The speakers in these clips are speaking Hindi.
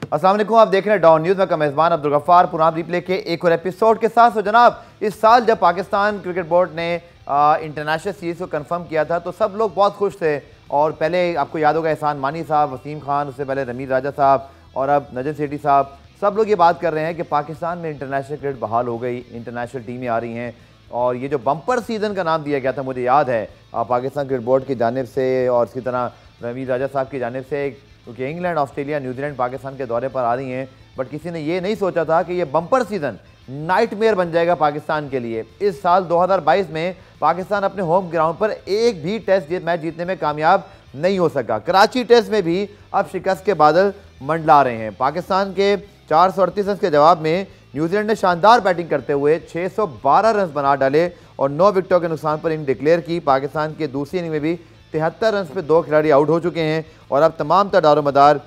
अस्सलाम वालेकुम, आप देख रहे हैं डॉन न्यूज़ में का मेज़बान अब्दुल गफ्फार पुराना रिप्ले के एक और एपिसोड के साथ। तो जनाब, इस साल जब पाकिस्तान क्रिकेट बोर्ड ने इंटरनेशनल सीरीज़ को कंफर्म किया था तो सब लोग बहुत खुश थे। और पहले आपको याद होगा एहसान मानी साहब, वसीम खान, उससे पहले रमीज़ राजा साहब और अब नजर सेठी साहब, सब लोग ये बात कर रहे हैं कि पाकिस्तान में इंटरनेशनल क्रिकेट बहाल हो गई, इंटरनेशनल टीमें आ रही हैं। और ये जो बम्पर सीज़न का नाम दिया गया था, मुझे याद है पाकिस्तान क्रिकेट बोर्ड की जानिब से और इसी तरह रमीज़ राजा साहब की जानिब से, क्योंकि इंग्लैंड, ऑस्ट्रेलिया, न्यूजीलैंड पाकिस्तान के दौरे पर आ रही हैं, बट किसी ने ये नहीं सोचा था कि ये बम्पर सीज़न नाइटमेयर बन जाएगा पाकिस्तान के लिए। इस साल 2022 में पाकिस्तान अपने होम ग्राउंड पर एक भी टेस्ट मैच जीतने में कामयाब नहीं हो सका। कराची टेस्ट में भी अब शिकस्त के बादल मंडला रहे हैं। पाकिस्तान के 438 रन के जवाब में न्यूजीलैंड ने शानदार बैटिंग करते हुए 612 रन बना डाले और 9 विकेटों के नुकसान पर इनिंग डिक्लेयर की। पाकिस्तान के दूसरी इनिंग में भी 73 रन पे 2 खिलाड़ी आउट हो चुके हैं और अब तमाम दारोमदार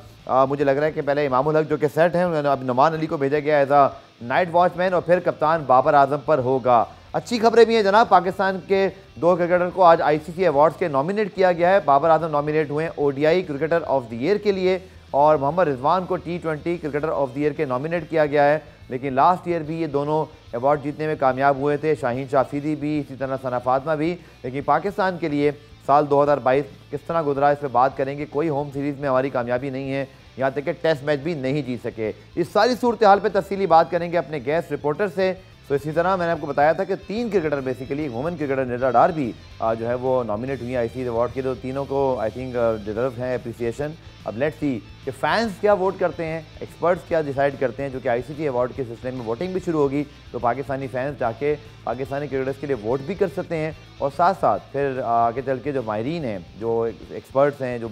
मुझे लग रहा है कि पहले इमामुल हक जो कि सेट हैं, उन्होंने अब नुमान अली को भेजा गया एज अ नाइट वॉचमैन और फिर कप्तान बाबर आजम पर होगा। अच्छी खबरें भी हैं जनाब, पाकिस्तान के 2 क्रिकेटर को आज आईसीसी अवार्ड्स के नॉमिनेट किया गया है। बाबर आजम नॉमिनेट हुए ODI cricketer of the year के लिए और मोहम्मद रिजवान को T20 cricketer of the year के नॉमिनेट किया गया है। लेकिन लास्ट ईयर भी ये दोनों अवार्ड जीतने में कामयाब हुए थे, शाहीन शाफिदी भी, इसी तरह सना फातिमा भी। लेकिन पाकिस्तान के लिए साल 2022 किस तरह गुजरा, इस पर बात करेंगे। कोई होम सीरीज़ में हमारी कामयाबी नहीं है, यहाँ तक कि टेस्ट मैच भी नहीं जीत सके। इस सारी सूरत हाल पर तफसीली बात करेंगे अपने गेस्ट रिपोर्टर से। तो इसी तरह मैंने आपको बताया था कि 3 cricketer basically, women cricketer Nida Dar भी जो है वो नॉमिनेट हुई है आईसीसी अवार्ड के। तो तीनों को आई थिंक डिजर्व है अप्रिसिएशन। अब लेट्स सी कि फैंस क्या वोट करते हैं, एक्सपर्ट्स क्या डिसाइड करते हैं, जो कि आईसीसी अवार्ड के सिलसिले में वोटिंग भी शुरू होगी। तो पाकिस्तानी फैंस जाके पाकिस्तानी क्रिकेटर्स के लिए वोट भी कर सकते हैं और साथ साथ फिर आगे चल के जो माहिरीन हैं, जो एक्सपर्ट्स हैं, जो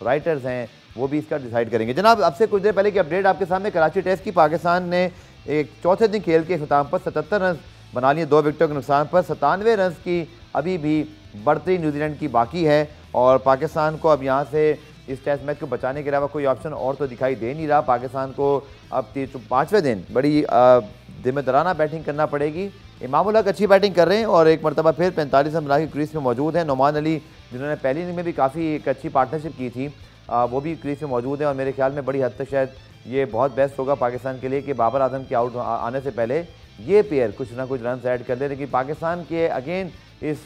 राइटर्स हैं, वो भी इसका डिसाइड करेंगे। जनाब, अब से कुछ देर पहले की अपडेट आपके सामने, कराची टेस्ट की पाकिस्तान ने एक चौथे दिन खेल के अख्ताम पर 77 रन बना लिए 2 विकेटों के नुकसान पर। 97 रन की अभी भी बढ़ती न्यूजीलैंड की बाकी है और पाकिस्तान को अब यहाँ से इस टेस्ट मैच को बचाने के अलावा कोई ऑप्शन और तो दिखाई दे नहीं रहा। पाकिस्तान को अब 5वें दिन बड़ी जिम्मेदाराना बैटिंग करना पड़ेगी। इमामुल हक अच्छी बैटिंग कर रहे हैं और एक मरतबा फिर 45 रन बना के क्रीज में मौजूद हैं। नुमान अली, जिन्होंने पहली इनिंग में भी काफ़ी एक अच्छी पार्टनरशिप की थी, वो भी क्रीज में मौजूद है और मेरे ख्याल में बड़ी हद तक शायद ये बहुत बेस्ट होगा पाकिस्तान के लिए कि बाबर आजम के आउट आने से पहले ये पेयर कुछ ना कुछ रन ऐड कर ले। लेकिन पाकिस्तान के अगेन इस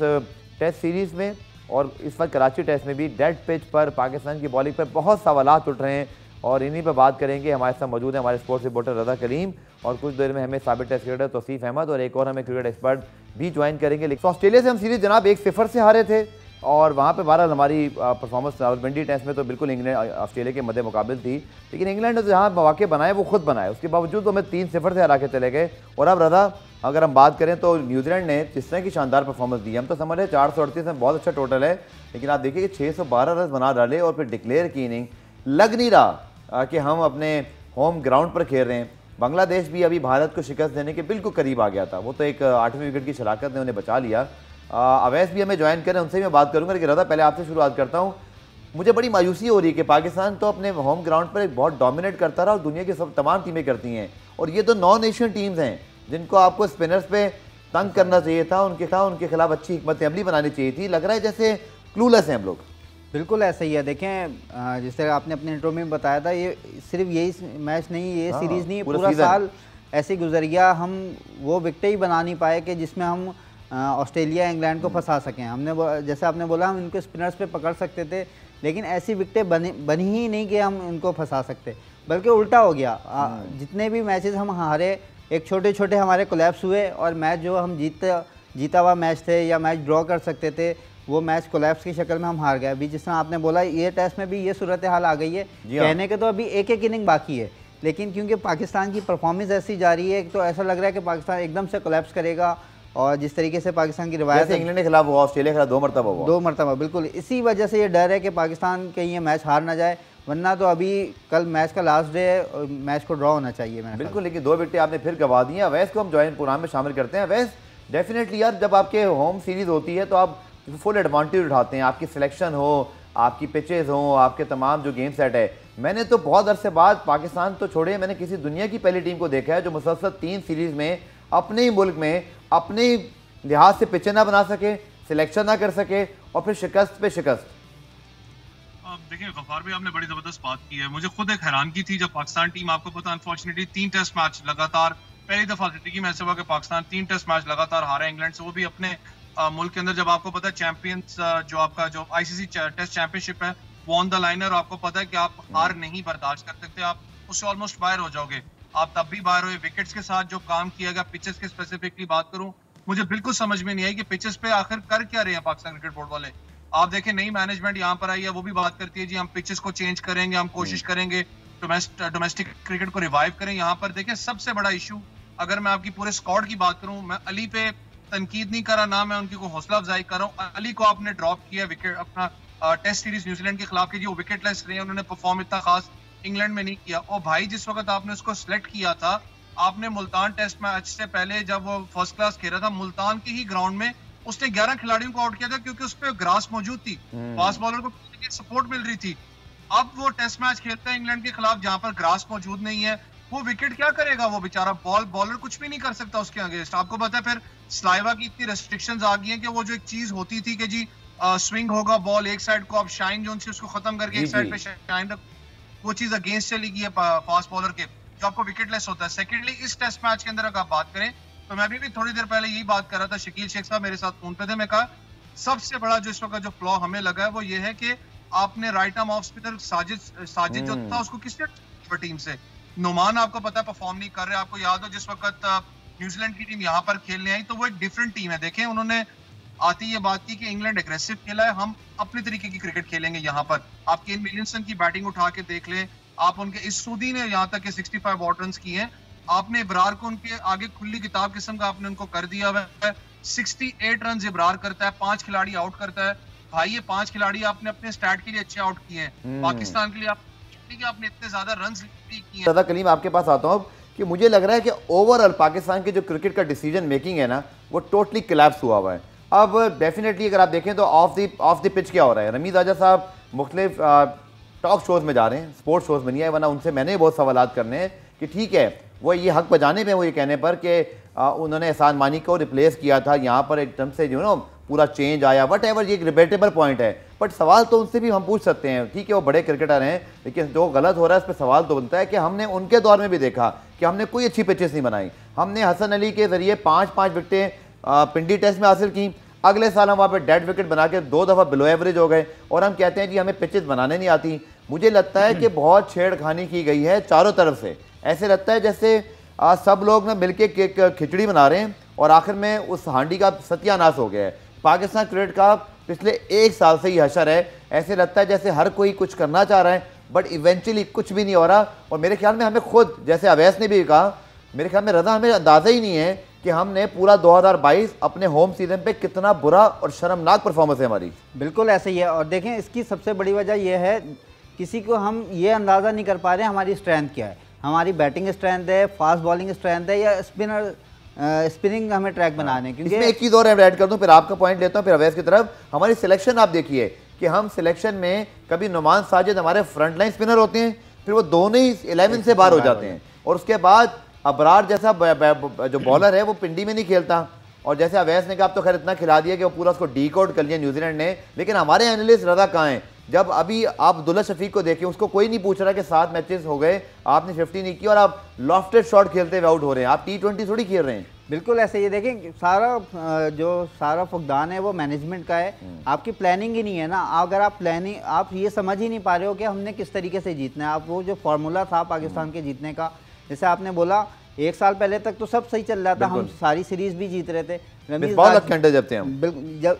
टेस्ट सीरीज़ में और इस वक्त कराची टेस्ट में भी डेड पिच पर पाकिस्तान की बॉलिंग पर बहुत सवालात उठ रहे हैं और इन्हीं पर बात करेंगे। हमारे साथ मौजूद है हमारे स्पोर्ट्स रिपोर्टर रज़ा करीम और कुछ देर में हमें साबिक टेस्ट क्रिकेटर तौसीफ अहमद और एक और हमें क्रिकेट एक्सपर्ट भी ज्वाइन करेंगे। लेकिन ऑस्ट्रेलिया से हम सीरीज़ जनाब 1-0 से हारे थे और वहाँ पे बहरहाल हमारी परफॉर्मेंस रावलपिंडी टेस्ट में तो बिल्कुल इंग्लैंड ऑस्ट्रेलिया के मद्दे मुकाबिल थी। लेकिन इंग्लैंड ने जहाँ मौके बनाए वो खुद बनाए, उसके बावजूद तो हमें 3-0 से हरा के चले गए। और अब रज़ा, अगर हम बात करें तो न्यूजीलैंड ने जिस तरह की शानदार परफॉर्मेंस दी, हम तो समझ रहे 438 में बहुत अच्छा टोटल है, लेकिन आप देखिए कि 612 रन बना डाले और फिर डिक्लेयर की इनिंग। लग नहीं रहा कि हम अपने होम ग्राउंड पर खेल रहे हैं। बांग्लादेश भी अभी भारत को शिकस्त देने के बिल्कुल करीब आ गया था, वो तो एक 8वें विकेट की शराकत ने उन्हें बचा लिया। अवैस भी हमें ज्वाइन करें, उनसे भी मैं बात करूंगा। लेकिन रज़ा, पहले आपसे शुरुआत करता हूं। मुझे बड़ी मायूसी हो रही है कि पाकिस्तान तो अपने होम ग्राउंड पर एक बहुत डोमिनेट करता रहा और दुनिया की सब तमाम टीमें करती हैं, और ये तो नॉन एशियन टीम्स हैं जिनको आपको स्पिनर्स पे तंग करना चाहिए था, उनके खिलाफ अच्छी हिकमत अमली बनानी चाहिए थी। लग रहा है जैसे क्लूलेस हैं हम लोग। बिल्कुल ऐसा ही है। देखें, जिस तरह आपने अपने इंट्रो में बताया था, ये सिर्फ यही मैच नहीं, ये सीरीज़ नहीं, पूरा साल ऐसे गुजर गया। हम वो विकेटें ही बना नहीं पाए कि जिसमें हम ऑस्ट्रेलिया, इंग्लैंड को फंसा सकें। हमने जैसे आपने बोला, हम इनको स्पिनर्स पे पकड़ सकते थे, लेकिन ऐसी विकेटें बनी ही नहीं कि हम इनको फंसा सकते, बल्कि उल्टा हो गया। जितने भी मैचेस हम हारे, एक छोटे छोटे हमारे कोलैप्स हुए और मैच जो हम जीता हुआ मैच थे या मैच ड्रॉ कर सकते थे, वो मैच कोलैप्स की शक्ल में हम हार गए। अभी जिस तरह आपने बोला, ये टेस्ट में भी ये सूरत हाल आ गई है। कहने के तो अभी एक इनिंग बाकी है, लेकिन क्योंकि पाकिस्तान की परफॉर्मेंस ऐसी जा रही है तो ऐसा लग रहा है कि पाकिस्तान एकदम से कोलैप्स करेगा। और जिस तरीके से पाकिस्तान की रिवायत इंग्लैंड के खिलाफ हुआ, ऑस्ट्रेलिया के खिलाफ 2 मरतबा बिल्कुल, इसी वजह से ये डर है कि पाकिस्तान कहीं ये मैच हार ना जाए, वरना तो अभी कल मैच का लास्ट डे है और मैच को ड्रॉ होना चाहिए। बिल्कुल, लेकिन 2 विकेटें आपने फिर गवा दी हैं। अवैस को हम ज्वाइन प्रोग्राम में शामिल करते हैं। अवैस, डेफिनेटली यार, जब आपके होम सीरीज़ होती है तो आप फुल एडवांटेज उठाते हैं, आपकी सिलेक्शन हो, आपकी पिचेज़ हो, आपके तमाम जो गेम सेट है। मैंने तो बहुत अरसे बाद, पाकिस्तान तो छोड़े, मैंने किसी दुनिया की पहली टीम को देखा है जो मुसलसल 3 सीरीज़ में अपने ही मुल्क में अपने लिहाज से पिचें ना बना सके, सिलेक्शन ना कर सके और फिर शिकस्त पे शिकस्त। देखिए गफ्फार भाई, आपने बड़ी जबरदस्त बात की है। मुझे खुद एक हैरान की थी जब पाकिस्तान टीम, आपको पता अनफॉर्चुनेटली 3 टेस्ट मैच लगातार, पहली दफा जिंदगी में ऐसा हुआ कि पाकिस्तान 3 टेस्ट मैच लगातार हारा इंग्लैंड से, वो भी अपने मुल्क के अंदर। जब आपको पता है चैंपियंस जो आपका जो आईसीसी टेस्ट चैंपियनशिप है वो ऑन द लाइन है, और आपको पता है कि आप हार नहीं बर्दाश्त कर सकते, आप उससे ऑलमोस्ट बाहर हो जाओगे। आप तब भी बाहर हुए। विकेट्स के साथ जो काम किया गया, पिचेस की स्पेसिफिकली बात करूं, मुझे बिल्कुल समझ में नहीं आई कि पिचेस पे आखिर कर क्या रहे हैं पाकिस्तान क्रिकेट बोर्ड वाले। आप देखें, नई मैनेजमेंट यहाँ पर आई है, वो भी बात करती है जी हम पिचेस को चेंज करेंगे, हम कोशिश करेंगे डोमेस्टिक क्रिकेट को रिवाइव करें। यहाँ पर देखें सबसे बड़ा इशू, अगर मैं आपकी पूरे स्क्वाड की बात करूं, मैं अली पे तनकीद नहीं कर रहा, ना मैं उनकी को हौसला अफजाई कर रहा हूँ। अली को आपने ड्रॉप किया विकेट अपना टेस्ट सीरीज न्यूजीलैंड के खिलाफ की, जो विकेटलेस रहे, उन्होंने परफॉर्म इतना खास इंग्लैंड में नहीं किया। और भाई जिस वक्त आपने उसको सिलेक्ट किया था, आपने मुल्तान टेस्ट मैच से पहले जब वो फर्स्ट क्लास खेल रहा था, मुल्तान के ही ग्राउंड में उसने 11 खिलाड़ियों को आउट किया था, क्योंकि उस पर ग्रास मौजूद थी, फास्ट बॉलर को सपोर्ट मिल रही थी। अब वो टेस्ट मैच खेलता है इंग्लैंड के खिलाफ जहां पर ग्रास मौजूद नहीं है, वो विकेट क्या करेगा वो बेचारा, बॉलर कुछ भी नहीं कर सकता उसके अगेंस्ट। आपको पता है फिर स्लाइवा की इतनी रेस्ट्रिक्शंस आ गई हैं कि वो जो एक चीज होती थी कि जी स्विंग होगा बॉल एक साइड को, आप शाइन जोन से उसको खत्म करके एक साइड पे शाइन, वो चीज अगेंस्ट चली गई है फास्ट बॉलर के, जो आपको विकेटलेस होता है। सेकेंडली, इस टेस्ट मैच के अंदर अगर आप बात करें, तो मैं अभी भी थोड़ी देर पहले यही बात कर रहा था, शकील शेख साहब मेरे साथ फोन पे थे, मैं कहा सबसे बड़ा जो इस वक्त जो फ्लॉ हमें लगा है वो ये है कि आपने right arm off spinner Sajid जो था उसको किसने टीम से, नुमान आपको पता है परफॉर्म नहीं कर रहे। आपको याद हो जिस वक्त न्यूजीलैंड की टीम यहाँ पर खेलने आई तो वो एक डिफरेंट टीम है। देखें उन्होंने आती ये बात की कि इंग्लैंड एग्रेसिव खेला है, हम अपने तरीके की क्रिकेट खेलेंगे यहाँ पर। आप केन विलियमसन की बैटिंग उठा के देख लें, आप उनके इस सूदी ने यहाँ तक के 65 आउट रन किए हैं, आपने इब्रार को उनके आगे खुली किताब किस्म का आपने उनको कर दिया हुआ है। 68 रन इब्रार करता है, 5 खिलाड़ी आउट करता है। भाई ये 5 खिलाड़ी आपने अपने स्टैट के लिए अच्छे आउट किए हैं, पाकिस्तान के लिए आपने इतने ज्यादा रन किए हैं। कलीम आपके पास आता हूँ कि मुझे लग रहा है कि ओवरऑल पाकिस्तान के जो क्रिकेट का डिसीजन मेकिंग है ना, वो टोटली कोलैप्स हुआ हुआ है। अब डेफिनेटली अगर आप देखें तो ऑफ द पिच क्या हो रहा है, रमीज आजा साहब मुख्तलिफ टॉक शोज में जा रहे हैं, स्पोर्ट्स शोज में नहीं है, वरना उनसे मैंने बहुत सवाल करने हैं कि ठीक है वो ये हक बजाने पे वो ये कहने पर कि उन्होंने एहसान मानी को रिप्लेस किया था, यहाँ पर एकदम से जो नो पूरा चेंज आया, वट एवर, ये एक डिबेटेबल पॉइंट है। बट सवाल तो उनसे भी हम पूछ सकते हैं, ठीक है वो बड़े क्रिकेटर हैं, लेकिन जो गलत हो रहा है उस पर सवाल तो बनता है कि हमने उनके दौर में भी देखा कि हमने कोई अच्छी पिचेस नहीं बनाई। हमने हसन अली के जरिए 5-5 विकेटें पिंडी टेस्ट में हासिल की, अगले साल हम वहाँ पर डेड विकेट बना के 2 दफ़ा बिलो एवरेज हो गए, और हम कहते हैं जी हमें पिचेस बनाने नहीं आती। मुझे लगता है कि बहुत छेड़खानी की गई है चारों तरफ से। ऐसे लगता है जैसे सब लोग ना मिलके खिचड़ी बना रहे हैं और आखिर में उस हांडी का सत्यानाश हो गया है। पाकिस्तान क्रिकेट का पिछले 1 साल से ही हशर है। ऐसे लगता है जैसे हर कोई कुछ करना चाह रहा है, बट इवेंचुअली कुछ भी नहीं हो रहा। और मेरे ख्याल में हमें खुद, जैसे अवैस ने भी कहा, मेरे ख्याल में रजा, हमें अंदाज़ा ही नहीं है कि हमने पूरा 2022 अपने होम सीजन पे कितना बुरा और शर्मनाक परफॉर्मेंस है हमारी। बिल्कुल ऐसे ही है। और देखें इसकी सबसे बड़ी वजह यह है, किसी को हम ये अंदाज़ा नहीं कर पा रहे हैं हमारी स्ट्रेंथ क्या है, हमारी बैटिंग स्ट्रेंथ है, फास्ट बॉलिंग स्ट्रेंथ है, या स्पिनिंग हमें ट्रैक बनाने। क्योंकि इसमें एक चीज़ और ऐड कर दूं, फिर आपका पॉइंट लेता हूं, फिर अवैस की तरफ। हमारी सिलेक्शन आप देखिए कि हम सिलेक्शन में कभी नुमान साजिद हमारे फ्रंट लाइन स्पिनर होते हैं, फिर वो दोनों ही 11 से बाहर हो जाते हैं, और उसके बाद अबरार जैसा जो बॉलर है वो पिंडी में नहीं खेलता। और जैसे अवैस ने कहा, अब तो खैर इतना खिला दिया कि वो पूरा उसको डीकोड कर लिया न्यूजीलैंड ने, लेकिन हमारे एनालिस्ट रजा कहाँ हैं? जब अभी आप अब्दुल्ला शफीक को देखें, उसको कोई नहीं पूछ रहा कि 7 मैचेस हो गए, आपने 50 नहीं की और आप लॉफ्टेड शॉट खेलते हुए आउट हो रहे हैं, आप T20 थोड़ी खेल रहे हैं। बिल्कुल ऐसे ये देखें, सारा फुकदान है वो मैनेजमेंट का है, आपकी प्लानिंग ही नहीं है ना। अगर आप प्लानिंग, आप ये समझ ही नहीं पा रहे हो कि हमने किस तरीके से जीतना है। आप वो जो फार्मूला था पाकिस्तान के जीतने का, जैसे आपने बोला 1 साल पहले तक तो सब सही चल रहा था, हम सारी सीरीज भी जीत रहे थे।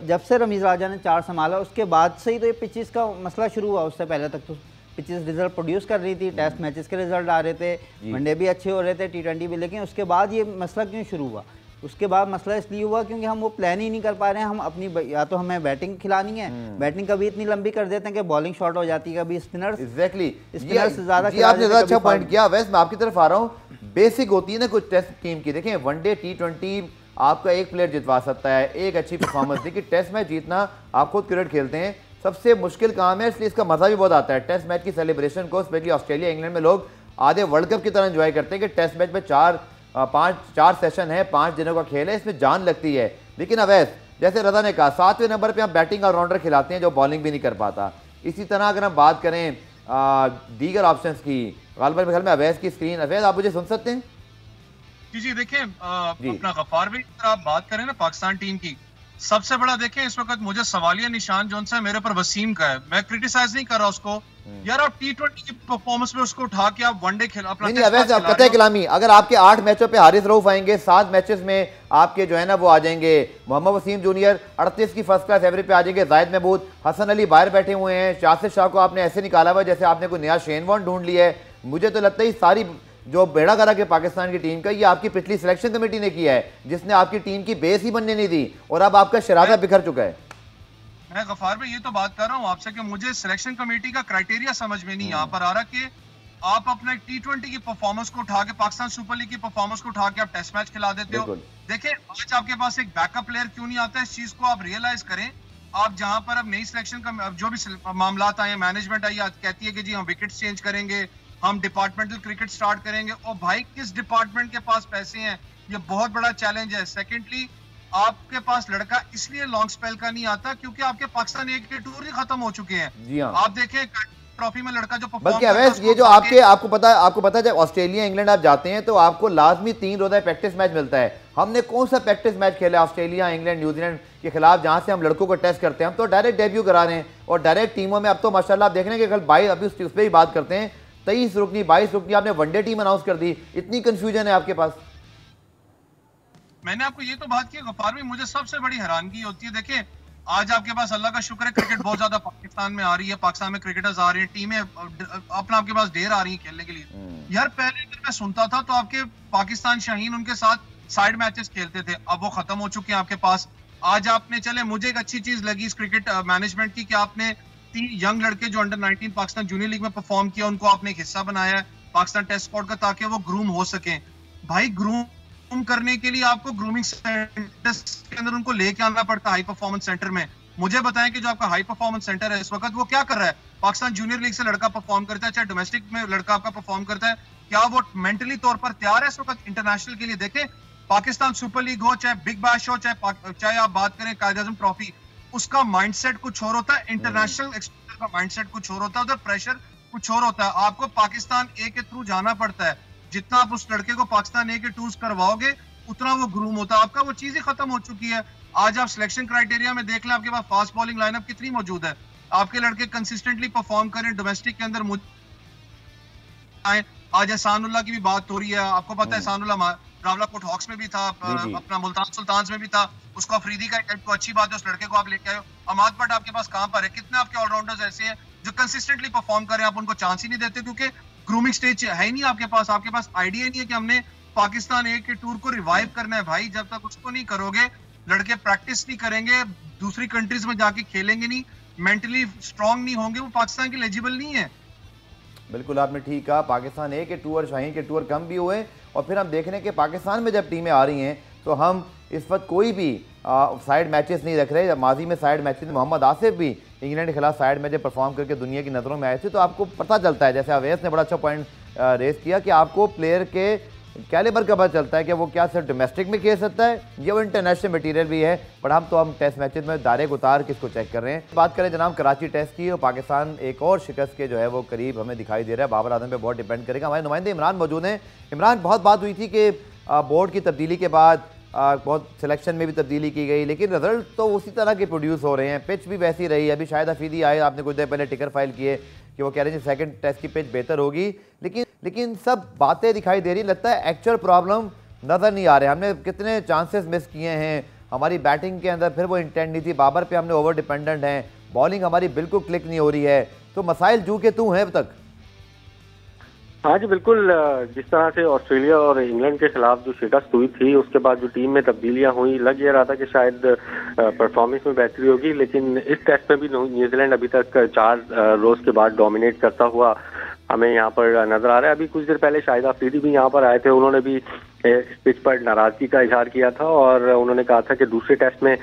जब से रमीज राजा ने 4 संभाला, उसके बाद से ही तो ये पिचेस का मसला शुरू हुआ। उससे पहले तक तो पिचेस रिजल्ट प्रोड्यूस कर रही थी, टेस्ट मैचेस के रिजल्ट आ रहे थे, वनडे भी अच्छे हो रहे थे, T20 भी। लेकिन उसके बाद ये मसला क्यों शुरू हुआ? उसके बाद मसला इसलिए हुआ क्योंकि हम वो प्लान ही नहीं कर पा रहे हैं। हम अपनी, या तो हमें बैटिंग खिलानी है, बैटिंग कभी इतनी लंबी कर देते हैं कि बॉलिंग शॉर्ट हो जाती है, कभी स्पिनर्स स्पिनर्स ज़्यादा। आपने अच्छा पॉइंट किया वैसे, मैं आपकी तरफ आ रहा हूँ। बेसिक होती है ना कुछ टेस्ट टीम की, देखें वनडे T20 आपका एक प्लेयर जितवा सकता है, एक अच्छी परफॉर्मेंस। देखिए टेस्ट मैच जीतना, आप खुद क्रिकेट खेलते हैं, सबसे मुश्किल काम है, इसलिए इसका मजा भी बहुत आता है। टेस्ट मैच की सेलिब्रेशन को स्पेशली ऑस्ट्रेलिया इंग्लैंड में लोग आधे वर्ल्ड कप की तरह एंजॉय करते हैं कि टेस्ट मैच में 4 सेशन है, 5 दिनों का खेल है, इसमें जान लगती है। लेकिन अवैस, जैसे रजा ने कहा, 7वें नंबर पे हम बैटिंग ऑलराउंडर खिलाते हैं जो बॉलिंग भी नहीं कर पाता। इसी तरह अगर हम बात करें दीगर ऑप्शंस की, गालिबन मेरे ख्याल में अवैस की स्क्रीन, अवैस आप मुझे सुन सकते हैं? जी देखिए, अपना गफ्फार भाई अगर आप बात करें ना पाकिस्तान टीम की, सबसे बड़ा देखें इस वक्त मुझे सवालिया निशान जो सा मेरे पर वसीम का है। मैं क्रिटिसाइज नहीं कर रहा उसको यार, आप T20 की परफॉर्मेंस में उसको उठा के आप वनडे खेल अपना नहीं, वैसे आप कतई कलामी, अगर आपके 8 मैचों पे हारिस रऊफ आएंगे, 7 मैचेस में आपके जो है ना वो आ जाएंगे मोहम्मद वसीम जूनियर 38 की फर्स्ट क्लास एवरेज पे आ जाएंगे, जाहिद महमूद, हसन अली बाहर बैठे हुए हैं, शासिर शाह को आपने ऐसे निकाला हुआ जैसे आपने कोई नया शेन वॉर्न ढूंढ लिया है। मुझे तो लगता है सारी जो बेड़ा करा के पाकिस्तान की टीम का ये आपकी पिछली सिलेक्शन कमेटी ने किया है, जिसने आपकी टीम की बेस ही बनने नहीं दी और अब आपका शराजा बिखर चुका है। मैं गफ्फार भाई ये तो बात कर रहा हूँ आपसे कि मुझे सिलेक्शन कमेटी का क्राइटेरिया समझ में नहीं यहाँ पर आ रहा कि आप अपने T20 की परफॉर्मेंस को उठा के पाकिस्तान सुपर लीग की परफॉर्मेंस को उठा के आप टेस्ट मैच खिला देते हो। देखिए आज आपके पास एक बैकअप प्लेयर क्यों नहीं आता है, इस चीज को आप रियलाइज करें। आप जहां पर अब नई सिलेक्शन का जो भी मामला आए, मैनेजमेंट आई कहती है कि जी हम विकेट चेंज करेंगे, हम डिपार्टमेंटल क्रिकेट स्टार्ट करेंगे, और भाई किस डिपार्टमेंट के पास पैसे हैं, ये बहुत बड़ा चैलेंज है। सेकेंडली आपके पास लड़का इसलिए लॉन्ग स्पेल का नहीं आता क्योंकि आपके पाकिस्तान ए के टूर ही खत्म हो चुके हैं। जी हाँ। आप देखें ट्रॉफी में लड़का जो बल्कि अवैस ये जो आपको पता है जब ऑस्ट्रेलिया इंग्लैंड आप जाते हैं तो आपको लाजमी 3 रोजा प्रैक्टिस मैच मिलता है। हमने कौन सा प्रैक्टिस मैच खेला ऑस्ट्रेलिया इंग्लैंड न्यूजीलैंड के खिलाफ जहां से हम लड़कों को टेस्ट करते हैं? हम तो डायरेक्ट डेब्यू करा रहे हैं और डायरेक्ट टीमों में अब तो माशाल्लाह आप देख रहे हैं कि कल 22 अभी उस पर ही बात करते हैं, 23 रुकनी 22 रुकनी आपने वनडे टीम अनाउंस कर दी। इतनी कंफ्यूजन है आपके पास। मैंने आपको ये तो बात की गफ्फार में, मुझे सबसे बड़ी हैरानगी होती है। देखिए आज आपके पास अल्लाह का शुक्र है क्रिकेट बहुत ज्यादा पाकिस्तान में आ रही है, पाकिस्तान में क्रिकेटर्स आ रही है, टीमें अपना आपके पास ढेर आ रही है खेलने के लिए। यार पहले अगर मैं सुनता था तो आपके पाकिस्तान शाहीन उनके साथ साइड मैचेस खेलते थे, अब वो खत्म हो चुके हैं आपके पास। आज आपने चले, मुझे एक अच्छी चीज लगी इस क्रिकेट मैनेजमेंट की कि आपने 3 यंग लड़के जो अंडर 19 पाकिस्तान जूनियर लीग में परफॉर्म किया उनको आपने एक हिस्सा बनाया है पाकिस्तान टेस्ट स्क्वाड का, ताकि वो ग्रूम हो सके। भाई ग्रूम करने के लिए आपको ग्रूमिंग सेंटर्स के अंदर उनको लेके आना पड़ता है हाई परफॉर्मेंस सेंटर में। मुझे बताएं कि जो आपका हाई परफॉर्मेंस सेंटर है इस वक्त वो क्या कर रहा है? पाकिस्तान जूनियर लीग से लड़का परफॉर्म करता है, चाहे डोमेस्टिक में लड़का आपका परफॉर्म करता है, क्या वो मेंटली तौर पर तैयार है इस वक्त इंटरनेशनल के लिए? देखें पाकिस्तान सुपर लीग हो, चाहे बिग बैश हो, चाहे आप बात करें कायद-ए-आज़म ट्रॉफी, उसका माइंडसेट कुछ और होता है, इंटरनेशनल एक्सपोजर का माइंडसेट कुछ और होता है, उधर प्रेशर कुछ और होता है। आपको पाकिस्तान ए के थ्रू जाना पड़ता है, जितना आप उस लड़के को पाकिस्तान ए के टूर्स करवाओगे उतना वो ग्रूम होता है। आपका वो चीज ही खत्म हो चुकी है। आज आप सिलेक्शन क्राइटेरिया में देख लें, आपके पास फास्ट बॉलिंग लाइनअप कितनी मौजूद है, आपके लड़के कंसिस्टेंटली परफॉर्म करें डोमेस्टिक के अंदर। आज एहसानुल्लाह की भी बात हो रही है, आपको पता है एहसानुल्लाह रावलाकोट हॉक्स में भी था, अपना मुल्तान सुल्तान्स में भी था, उसको अफरीदी का एक तो अच्छी बात है, उस लड़के को आप लेके आए हो। अमाद बट आपके पास कहां पर है? कितने आपके ऑलराउंडर्स ऐसे हैं जो कंसिस्टेंटली परफॉर्म करें, आप उनको चांस ही नहीं देते क्योंकि ग्रूमिंग स्टेज है ही नहीं आपके पास आइडिया नहीं है कि हमने पाकिस्तान ए के टूर को रिवाइव करना है। भाई जब तक उसको नहीं करोगे, लड़के प्रैक्टिस नहीं करेंगे, दूसरी कंट्रीज में जाके खेलेंगे नहीं, मेंटली स्ट्रांग नहीं होंगे, वो पाकिस्तान के एलिजिबल नहीं है। बिल्कुल आपने ठीक कहा, पाकिस्तान ए के टूर शाहीन के टूर कम भी हुए और फिर हम देख रहे हैं कि पाकिस्तान में जब टीमें आ रही हैं तो हम इस वक्त कोई भी साइड मैचेस नहीं रख रहे। माजी में साइड मैचेस, मोहम्मद आसिफ भी इंग्लैंड के खिलाफ साइड मैच परफॉर्म करके दुनिया की नज़रों में आए थे, तो आपको पता चलता है, जैसे अवैस ने बड़ा अच्छा पॉइंट रेस किया कि आपको प्लेयर के कैलिबर का पता चलता है कि वो क्या सिर्फ डोमेस्टिक में खेल सकता है या वो इंटरनेशनल मटेरियल भी है। पर हम टेस्ट मैचेस में डायरेक्ट उतार किसको चेक कर रहे हैं। बात करें जनाब कराची टेस्ट की, और पाकिस्तान एक और शिकस्त के जो है वो करीब हमें दिखाई दे रहा है। बाबर आजम पे बहुत डिपेंड करेगा। हमारे नुमाइंदे इमरान मौजूद हैं। इमरान, बहुत बात हुई थी कि बोर्ड की तब्दीली के बाद बहुत सिलेक्शन में भी तब्दीली की गई, लेकिन रिजल्ट तो उसी तरह के प्रोड्यूस हो रहे हैं, पिच भी वैसी रही। अभी शायद हफीदी आए, आपने कुछ देर पहले टिकर फाइल किए कि वो कह रहे हैं सेकंड टेस्ट की पिच बेहतर होगी, लेकिन सब बातें दिखाई दे रही, लगता है एक्चुअल प्रॉब्लम नज़र नहीं आ रहे। हमने कितने चांसेस मिस किए हैं, हमारी बैटिंग के अंदर फिर वो इंटेंट नहीं थी, बाबर पे हमने ओवर डिपेंडेंट हैं, बॉलिंग हमारी बिल्कुल क्लिक नहीं हो रही है, तो मसाइल जू के तू हैं अब तक। हाँ जी बिल्कुल, जिस तरह से ऑस्ट्रेलिया और इंग्लैंड के खिलाफ जो शिकस्त हुई थी उसके बाद जो टीम में तब्दीलियां हुई, लग ये रहा था कि शायद परफॉर्मेंस में बेहतरी होगी, लेकिन इस टेस्ट में भी न्यूजीलैंड अभी तक 4 रोज के बाद डोमिनेट करता हुआ हमें यहाँ पर नजर आ रहा है। अभी कुछ देर पहले शाहिद अफरीदी भी यहाँ पर आए थे, उन्होंने भी इस पिच पर नाराजगी का इजहार किया था और उन्होंने कहा था कि दूसरे टेस्ट में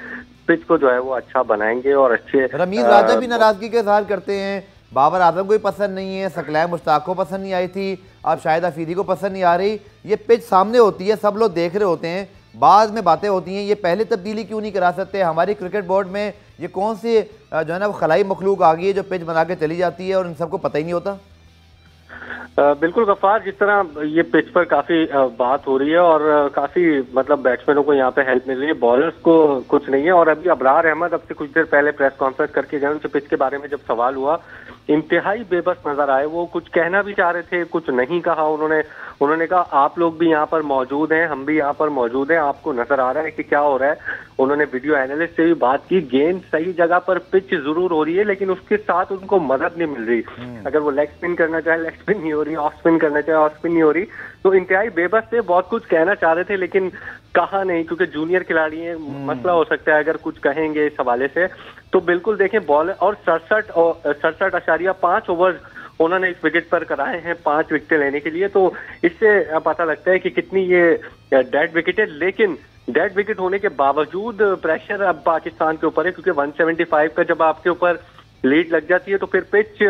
पिच को जो है वो अच्छा बनाएंगे और अच्छे। रमीज राजा भी नाराजगी का इजहार करते हैं, बाबर आजम को भी पसंद नहीं है, सकलैन मुश्ताक को पसंद नहीं आई थी, अब शाहिद अफरीदी को पसंद नहीं आ रही। ये पिच सामने होती है, सब लोग देख रहे होते हैं, बाद में बातें होती हैं, ये पहले तब्दीली क्यों नहीं करा सकते? हमारी क्रिकेट बोर्ड में ये कौन सी जो है ना वो खलाई मखलूक आ गई है जो पिच बना के चली जाती है और इन सबको पता ही नहीं होता। बिल्कुल गफ्फार, जिस तरह ये पिच पर काफी बात हो रही है और काफी मतलब बैट्समैनों को यहाँ पे हेल्प मिल रही है, बॉलर्स को कुछ नहीं है। और अभी अबरार अहमद अब से कुछ देर पहले प्रेस कॉन्फ्रेंस करके गए, उनसे पिच के बारे में जब सवाल हुआ इंतहाई बेबस नजर आए। वो कुछ कहना भी चाह रहे थे, कुछ नहीं कहा उन्होंने कहा आप लोग भी यहाँ पर मौजूद हैं, हम भी यहाँ पर मौजूद हैं, आपको नजर आ रहा है कि क्या हो रहा है। उन्होंने वीडियो एनालिस्ट से भी बात की, गेंद सही जगह पर पिच जरूर हो रही है लेकिन उसके साथ उनको मदद नहीं मिल रही। अगर वो लेग स्पिन करना चाहे लेग स्पिन नहीं हो रही, ऑफ स्पिन करना चाहे ऑफ स्पिन नहीं हो रही। तो इंतहाई बेबस थे, बहुत कुछ कहना चाह रहे थे लेकिन कहा नहीं, क्योंकि जूनियर खिलाड़ी है, मसला हो सकता है अगर कुछ कहेंगे इस हवाले से। तो बिल्कुल देखें बॉल और 67.5 ओवर उन्होंने इस विकेट पर कराए हैं 5 विकेटें लेने के लिए। तो इससे पता लगता है कि कितनी ये डेड विकेट है। लेकिन डेड विकेट होने के बावजूद प्रेशर अब पाकिस्तान के ऊपर है, क्योंकि 175 का जब आपके ऊपर लीड लग जाती है तो फिर पिच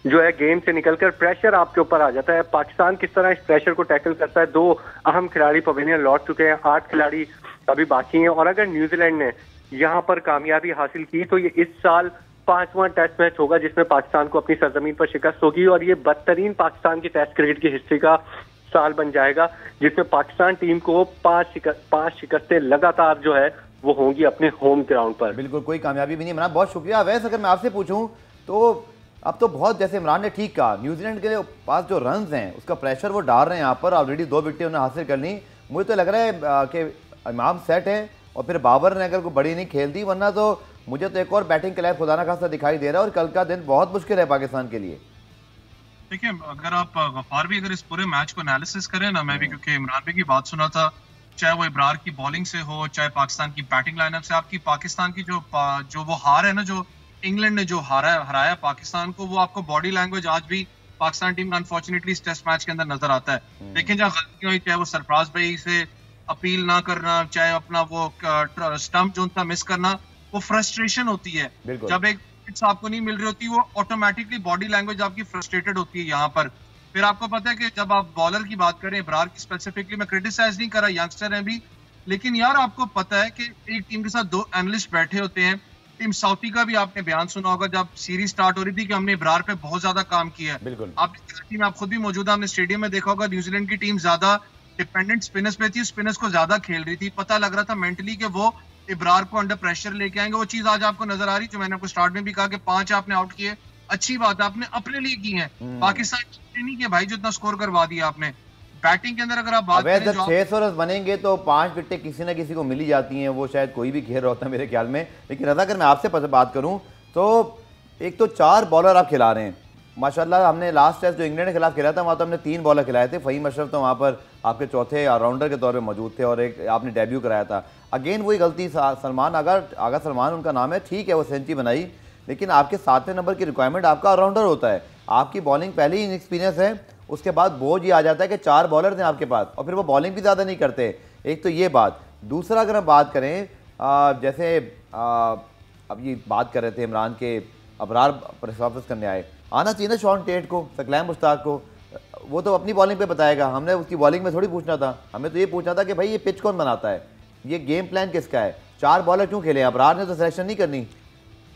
जो है गेम से निकलकर प्रेशर आपके ऊपर आ जाता है। पाकिस्तान किस तरह इस प्रेशर को टैकल करता है? 2 अहम खिलाड़ी पवेलियन लौट चुके हैं, 8 खिलाड़ी अभी बाकी हैं। और अगर न्यूजीलैंड ने यहाँ पर कामयाबी हासिल की तो ये इस साल 5वां टेस्ट मैच होगा जिसमें पाकिस्तान को अपनी सरजमीन पर शिकस्त होगी, और ये बदतरीन पाकिस्तान की टेस्ट क्रिकेट की हिस्ट्री का साल बन जाएगा, जिसमें पाकिस्तान टीम को 5 शिकस्तें लगातार जो है वो होंगी अपने होम ग्राउंड पर। बिल्कुल कोई कामयाबी भी नहीं। इमरान बहुत शुक्रिया। वैसे अगर मैं आपसे पूछूं तो अब तो बहुत, जैसे इमरान ने ठीक कहा, न्यूजीलैंड के पास जो रन्स हैं उसका प्रेशर वो डाल रहे हैं यहाँ पर। ऑलरेडी 2 विकेटें उन्हें हासिल कर ली। मुझे तो लग रहा है कि इमाम सेट है और फिर बाबर ने अगर कोई बड़ी नहीं खेल दी, वरना तो मुझे तो एक और बैटिंग क्लैश खुदा ना खासा दिखाई दे रहा है और कल का दिन बहुत मुश्किल है पाकिस्तान के लिए। देखिए अगर आप गफ्फार भी अगर इस पूरे मैच को एनालिसिस करें ना, मैं भी क्योंकि इमरान भी की बात सुना था, चाहे वो इब्रार की बॉलिंग से हो चाहे पाकिस्तान की बैटिंग लाइनअप से, आपकी पाकिस्तान की जो वो हार है ना, जो इंग्लैंड ने जो हराया पाकिस्तान को, वो आपको बॉडी लैंग्वेज आज भी पाकिस्तान टीम का अनफॉर्चुनेटली इस टेस्ट मैच के अंदर नजर आता है। लेकिन जहाँ गलती हुई, चाहे वो सरफराज भाई से अपील ना करना, चाहे अपना वो स्टंप जो था मिस करना, वो फ्रस्ट्रेशन होती है। जब एक हिट्स आपको नहीं मिल रही होती, वो ऑटोमेटिकली बॉडी लैंग्वेज आपकी फ्रस्ट्रेटेड होती है यहाँ पर। फिर आपको पता है कि जब आप बॉलर की बात करें, इब्रार की स्पेसिफिकली मैं क्रिटिसाइज नहीं कर रहा, यंगस्टर है भी, लेकिन यार आपको पता है कि एक टीम के साथ 2 एनालिस्ट बैठे होते हैं। टीम साउथी का भी आपने बयान सुना होगा जब सीरीज स्टार्ट हो रही थी कि हमने इब्रार पे बहुत ज्यादा काम किया है। आप कराची में आप खुद भी मौजूद, आपने स्टेडियम में देखा होगा, न्यूजीलैंड की टीम ज्यादा डिपेंडेंट स्पिनर्स पे थी, स्पिनर्स को ज्यादा खेल रही थी। पता लग रहा था मेंटली कि वो इब्रार को अंडर प्रेशर लेके आएंगे। वो चीज आज आपको नजर आ रही, जो मैंने आपको स्टार्ट में भी कहा कि 5 आपने आउट किए, अच्छी बात है, आपने अपने लिए की है। पाकिस्तान नहीं किया भाई जो इतना स्कोर करवा दिया आपने। बैटिंग के अंदर अगर आप बात करें, जब 600 रन बनेंगे तो 5 विकेटें किसी ना किसी को मिली जाती हैं, वो शायद कोई भी घेर होता है मेरे ख्याल में। लेकिन रज़ा अगर मैं आपसे बात करूं तो एक तो 4 बॉलर आप खिला रहे हैं माशाल्लाह। हमने लास्ट टेस्ट जो इंग्लैंड के खिलाफ खेला था वहाँ तो हमने 3 बॉलर खिलाए थे। फ़हीम अशरफ तो वहाँ पर आपके चौथे ऑलराउंडर के तौर पे मौजूद थे और एक आपने डेब्यू कराया था। अगेन वही गलती, सलमान आगा सलमान उनका नाम है, ठीक है वो सेंचुरी बनाई, लेकिन आपके 7वें नंबर की रिक्वायरमेंट आपका ऑलराउंडर होता है। आपकी बॉलिंग पहले ही इनएक्सपीरियंस है, उसके बाद बोझ ये आ जाता है कि 4 बॉलर थे आपके पास और फिर वो बॉलिंग भी ज़्यादा नहीं करते। एक तो ये बात। दूसरा अगर हम बात करें जैसे अब ये बात कर रहे थे इमरान के अबरार प्रेस ऑफिस करने आए, आना चाहिए ना शॉन टेट को, सकलैम मुश्ताक को, वो तो अपनी बॉलिंग पे बताएगा। हमने उसकी बॉलिंग में थोड़ी पूछना था, हमें तो ये पूछना था कि भाई ये पिच कौन बनाता है, ये गेम प्लान किसका है, 4 बॉलर क्यों खेले? अबरार ने तो सिलेक्शन नहीं करनी।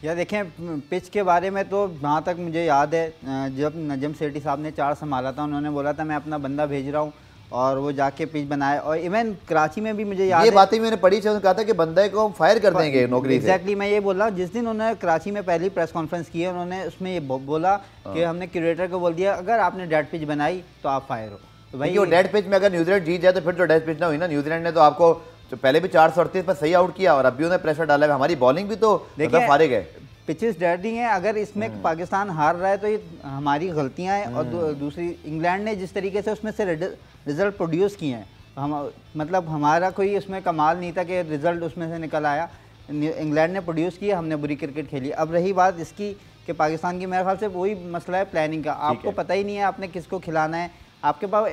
या देखें पिच के बारे में तो जहाँ तक मुझे याद है, जब नजम सेठी साहब ने 4 संभाला था, उन्होंने बोला था मैं अपना बंदा भेज रहा हूँ और वो जाके पिच बनाए। और इवन कराची में भी मुझे याद है, ये बातें मैंने पढ़ी थी, उन्होंने कहा था कि बंदे को हम फायर कर देंगे नौकरी से। एग्जैक्टली मैं ये बोल रहा हूँ, जिस दिन उन्होंने कराची में पहली प्रेस कॉन्फ्रेंस की है, उन्होंने उसमें ये बोला कि हमने क्यूरेटर को बोल दिया अगर आपने डेड पिच बनाई तो आप फायर हो। तो भाई वो डेड पिच में अगर न्यूजीलैंड जीत जाए तो फिर तो डेड पिच ना हुई ना। न्यूजीलैंड ने तो आपको तो पहले भी 438 पर सही आउट किया और अभी उन्हें प्रेशर डाला है। हमारी बॉलिंग भी तो देखिए फारिग है, पिचेस डेड है। अगर इसमें पाकिस्तान हार रहा है तो ये हमारी गलतियां हैं। और दूसरी, इंग्लैंड ने जिस तरीके से उसमें से रिजल्ट प्रोड्यूस किए हैं, हम मतलब हमारा कोई उसमें कमाल नहीं था कि रिजल्ट उसमें से निकल आया। इंग्लैंड ने प्रोड्यूस किया, हमने बुरी क्रिकेट खेली। अब रही बात इसकी कि पाकिस्तान की, मेरे ख्याल से वही मसला है प्लानिंग का। आपको पता ही नहीं है आपने किसको खिलाना है, आपके पास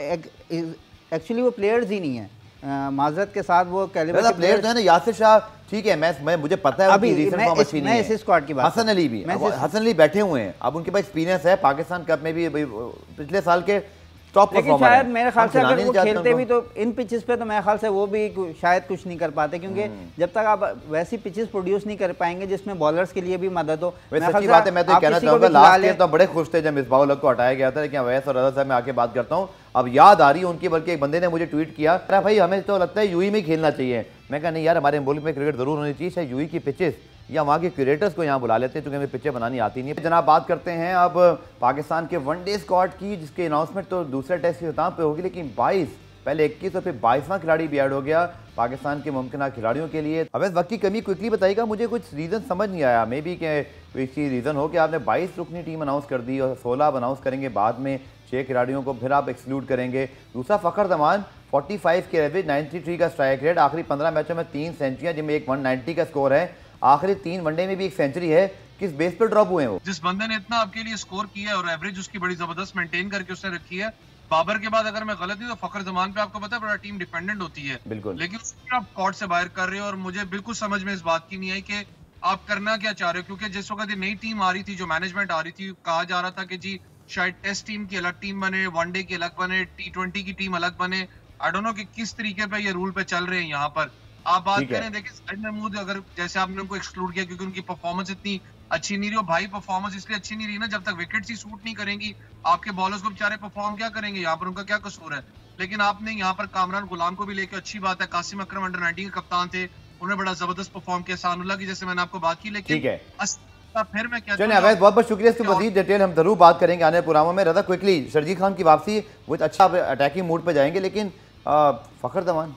एक्चुअली वो प्लेयर्स ही नहीं है। माजरत के साथ वो कैलिबर के प्लेयर जो है ना, यासिर शाह ठीक है, मैं मुझे पता है अभी मैं इस स्क्वाड की बात, हसन अली भी, हसन अली बैठे हुए हैं, अब उनके पास एक्सपीरियंस है। पाकिस्तान कप में भी पिछले साल के टॉप लेकिन परफॉर्मर शायद मेरे ख्याल से अगर वो खेलते भी तो तो इन पिचेस पे तो मेरे ख्याल से वो भी शायद कुछ नहीं कर पाते, क्योंकि जब तक आप वैसी पिचेस प्रोड्यूस नहीं कर पाएंगे जिसमें बॉलर्स के लिए भी मदद हो। सच्ची बात है, मैं तो कहना चाहूंगा लास्ट ईयर तो बड़े खुश थे जब मिसबाह उल हक को हटाया गया था, लेकिन अवैस और रजा साहब मैं आके बात करता हूँ, अब याद आ रही है उनकी, बल्कि एक बंदे ने मुझे ट्वीट किया, भाई हमें तो लगता है यूई में खेलना चाहिए। मैं कहा नहीं यार, हमारे मुल्क में क्रिकेट जरूर होनी चाहिए, चाहे यूई की पिचेस या वहाँ के क्यूरेटर्स को यहाँ बुला लेते हैं, क्योंकि हमें पिचें बनानी आती नहीं है। जनाब बात करते हैं अब पाकिस्तान के वनडे स्क्वाड की, जिसकी अनाउंसमेंट तो दूसरे टेस्ट के खिताब पे होगी, लेकिन 22 पहले 21 और फिर 22वां खिलाड़ी भी ऐड हो गया पाकिस्तान के मुमकिन खिलाड़ियों के लिए। अब इस वक्त की कमी क्विकली बताइएगा, मुझे कुछ रीज़न समझ नहीं आया, मे बी के कोई रीज़न हो कि आपने 22 रुकनी टीम अनाउंस कर दी और 16 अब अनाउंस करेंगे बाद में, 6 खिलाड़ियों को फिर आप एक्सक्लूड करेंगे। दूसरा फ़खर जमान 45 के एवरेज, 93 का स्ट्राइक रेट, आखिरी 15 मैचों में 3 सेंचुरियाँ जिनमें एक 190 का स्कोर है, आखिरी 3 वनडे में भी 1 सेंचुरी है। किस बेस पर ड्रॉप हुए हैं वो? जिस बंदे ने इतना आपके लिए स्कोर किया है और एवरेज उसकी बड़ी जबरदस्त मेंटेन करके उसने रखी है, बाबर के बाद अगर मैं गलत नहीं तो फखर जमान पे आपको पता है बड़ा टीम डिपेंडेंट होती है, बिल्कुल, लेकिन उसको आप कॉर्ड से बाहर कर रहे हो और मुझे बिल्कुल समझ में इस बात की नहीं आई कि आप करना क्या चाह रहे हो, क्योंकि जिस वक्त नई टीम आ रही थी, जो मैनेजमेंट आ रही थी, कहा जा रहा था कि जी शायद टेस्ट टीम की अलग टीम बने, वनडे की अलग बने, T20 की टीम अलग बने। आई डोंट नो कि किस तरीके पे ये रूल पे चल रहे हैं यहाँ पर। आप बात करें, देखिए साइड महमूद अगर जैसे आपने उनको एक्सक्लूड किया क्योंकि उनकी परफॉर्मेंस इतनी अच्छी नहीं रही, और भाई परफॉर्मेंस इसलिए अच्छी नहीं रही ना, जब तक विकेट्स ही सूट नहीं करेंगी आपके बॉलर्स को बेचारे परफॉर्म क्या करेंगे, यहाँ पर उनका क्या कसूर है। लेकिन आपने यहाँ पर कामरान गुलाम को भी लेकर अच्छी बात है, कासिम अकरम अंडर 19 के कप्तान थे, उन्होंने बड़ा जबरदस्त परफॉर्म किया, सानुल्लाह की जैसे मैंने आपको बात की, लेकिन फिर मैं क्या चलिए अवैस बहुत बहुत शुक्रिया, इसकी मजीद डिटेल हम जरूर बात करेंगे आने प्रोग्रामों में। रजा क्विकली, शर्जील खान की वापसी, वो अच्छा अटैकिंग मूड पे जाएंगे, लेकिन फखर जमान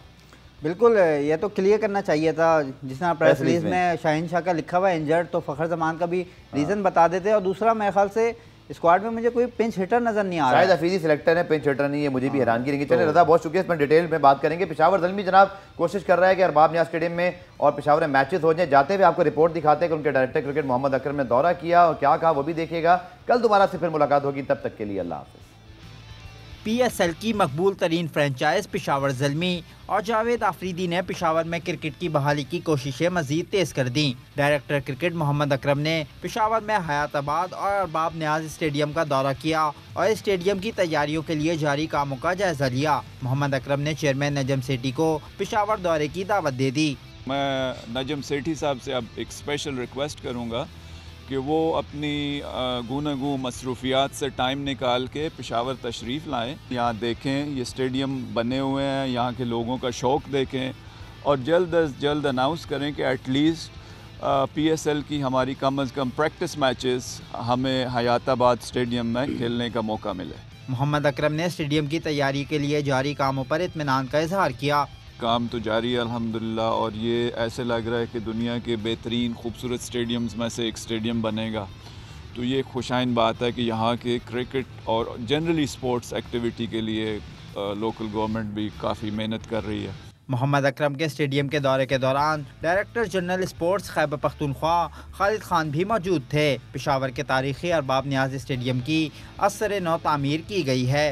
बिल्कुल ये तो क्लियर करना चाहिए था, जिस तरह प्रेस रिलीज में शाहीन शाह का लिखा हुआ है इंजर्ड, तो फखर जमान का भी रीज़न बता देते। और दूसरा मेरे ख्याल से स्क्वाड में मुझे कोई पिंच हिटर नजर नहीं आ रहा है, शायद हफीजी सिलेक्टर है, पिंच हिटर नहीं है, मुझे भी हैरानगी रहेगी। चलिए रजा बहुत शुक्रिया, इस पर डिटेल में बात करेंगे। पेशावर ज़ल्मी जनाब कोशिश कर रहा है कि अरबाब नियाज़ स्टेडियम में और पेशावर में मैचेस हो जाए, जाते हुए आपको रिपोर्ट दिखाते हैं कि उनके डायरेक्टर क्रिकेट मोहम्मद अकरम ने दौरा किया और क्या कहा वो भी देखिएगा। कल दोबारा से फिर मुलाकात होगी, तब तक के लिए अल्लाह हाफ़िज़। PSL की मकबूल तरीन फ्रेंचाइज पेशावर ज़ल्मी और जावेद आफरीदी ने पेशावर में क्रिकेट की बहाली की कोशिशें मजीद तेज कर दी। डायरेक्टर क्रिकेट मोहम्मद अकरम ने पेशावर में हयाताबाद और अरबाब नियाज स्टेडियम का दौरा किया और स्टेडियम की तैयारियों के लिए जारी कामों का जायजा लिया। मोहम्मद अकरम ने चेयरमैन नजम सेठी को पेशावर दौरे की दावत दे दी। मैं नजम सेठी साहब से अब एक स्पेशल रिक्वेस्ट करूँगा कि वो अपनी गूनागू मसरूफियात से टाइम निकाल के पेशावर तशरीफ़ लाएँ, यहाँ देखें ये स्टेडियम बने हुए हैं, यहाँ के लोगों का शौक़ देखें और जल्द अज जल्द अनाउंस करें कि एटलीस्ट PSL की हमारी कम अज़ कम प्रैक्टिस मैचेस हमें हयाताबाद स्टेडियम में खेलने का मौका मिले। मोहम्मद अकरम ने स्टेडियम की तैयारी के लिए जारी कामों पर इत्मीनान का इजहार किया। काम तो जारी है अल्हम्दुलिल्लाह, और ये ऐसे लग रहा है कि दुनिया के बेहतरीन खूबसूरत स्टेडियम्स में से एक स्टेडियम बनेगा। तो ये खुशाइन बात है कि यहाँ के क्रिकेट और जनरली स्पोर्ट्स एक्टिविटी के लिए लोकल गवर्नमेंट भी काफ़ी मेहनत कर रही है। मोहम्मद अकरम के स्टेडियम के दौरे के दौरान director general sports Khyber Pakhtunkhwa Khalid Khan भी मौजूद थे। पेशावर के तारीखी अरबाब नियाज स्टेडियम की असर नौ तामीर की गई है।